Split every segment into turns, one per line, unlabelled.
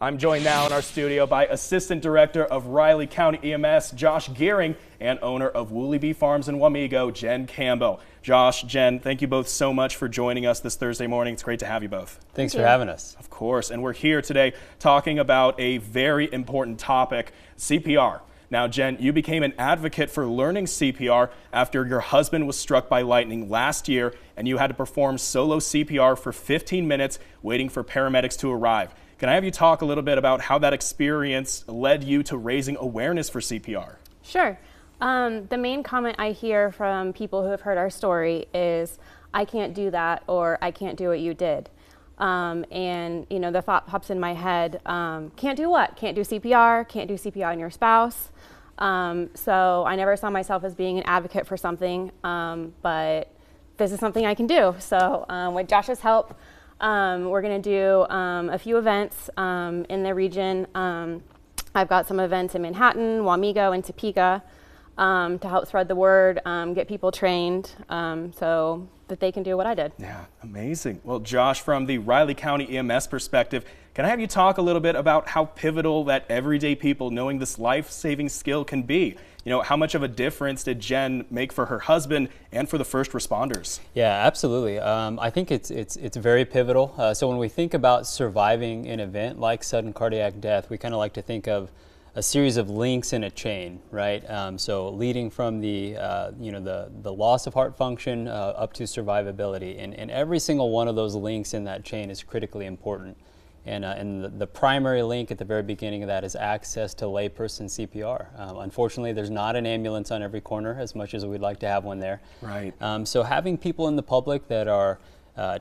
I'm joined now in our studio by Assistant Director of Riley County EMS, Josh Gearing, and owner of Woolly Bee Farms in Wamego, Jen Campbell. Josh, Jen, thank you both so much for joining us this Thursday morning. It's great to have you both.
Thanks for having us.
Of course, and we're here today talking about a very important topic, CPR. Now, Jen, you became an advocate for learning CPR after your husband was struck by lightning last year, and you had to perform solo CPR for 15 minutes waiting for paramedics to arrive. Can I have you talk a little bit about how that experience led you to raising awareness for CPR?
Sure. The main comment I hear from people who have heard our story is, I can't do that, or I can't do what you did. And you know, the thought pops in my head, can't do what? Can't do CPR, can't do CPR on your spouse. So I never saw myself as being an advocate for something, but this is something I can do. So with Josh's help, we're going to do a few events in the region. I've got some events in Manhattan, Wamego, and Topeka to help spread the word, get people trained so that they can do what I did. Yeah,
amazing. Well, Josh, from the Riley County EMS perspective, can I have you talk a little bit about how pivotal that everyday people knowing this life-saving skill can be? You know, how much of a difference did Jen make for her husband and for the first responders?
Yeah, absolutely. I think it's very pivotal. So when we think about surviving an event like sudden cardiac death, we kind of like to think of a series of links in a chain, right? So leading from the loss of heart function up to survivability, and every single one of those links in that chain is critically important. And the primary link at the very beginning of that is access to layperson CPR. Unfortunately, there's not an ambulance on every corner, as much as we'd like to have one there.
Right.
So having people in the public that are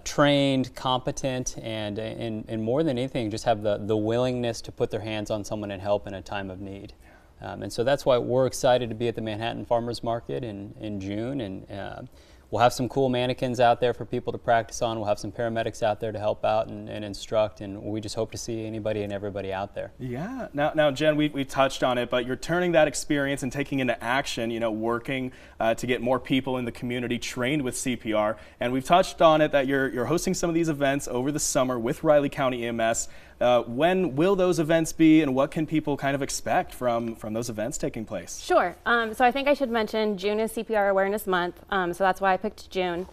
trained, competent, and more than anything, just have the willingness to put their hands on someone and help in a time of need. And so that's why we're excited to be at the Manhattan Farmers Market in June, and we'll have some cool mannequins out there for people to practice on. We'll have some paramedics out there to help out and instruct, and we just hope to see anybody and everybody out there.
Yeah. Now Jen, we touched on it, but you're turning that experience and taking into action, you know, working to get more people in the community trained with CPR. And we've touched on it that you're hosting some of these events over the summer with Riley County EMS. When will those events be, and what can people kind of expect from those events taking place?
Sure. So I think I should mention June is CPR Awareness Month, so that's why I picked June.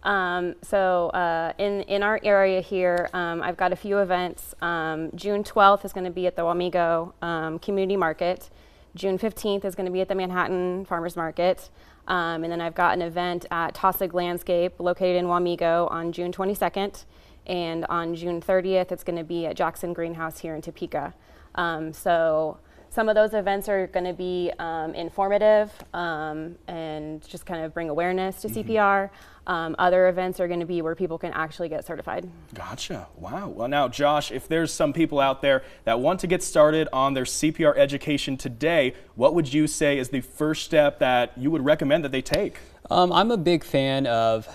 So in our area here, I've got a few events. June 12th is going to be at the Wamego Community Market. June 15th is going to be at the Manhattan Farmers Market. And then I've got an event at Tausig Landscape located in Wamego on June 22nd. And on June 30th, it's going to be at Jackson Greenhouse here in Topeka. So some of those events are going to be informative and just kind of bring awareness to CPR. Other events are going to be where people can actually get certified.
Gotcha. Wow. Well, now, Josh, if there's some people out there that want to get started on their CPR education today, what would you say is the first step that you would recommend that they take?
I'm a big fan of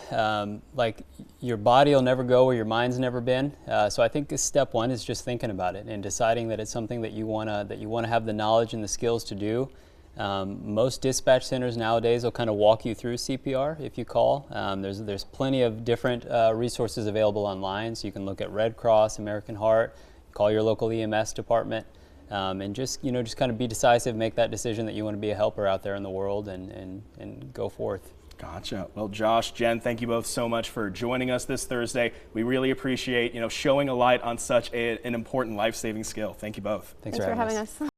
like your body will never go where your mind's never been. So I think step one is just thinking about it and deciding that it's something that you wanna have the knowledge and the skills to do. Most dispatch centers nowadays will kind of walk you through CPR if you call. There's plenty of different resources available online, so you can look at Red Cross, American Heart, call your local EMS department. And just kind of be decisive, make that decision that you want to be a helper out there in the world, and go forth.
Gotcha. Well, Josh, Jen, thank you both so much for joining us this Thursday. We really appreciate, showing a light on such an important life-saving skill. Thank you both.
Thanks for having us.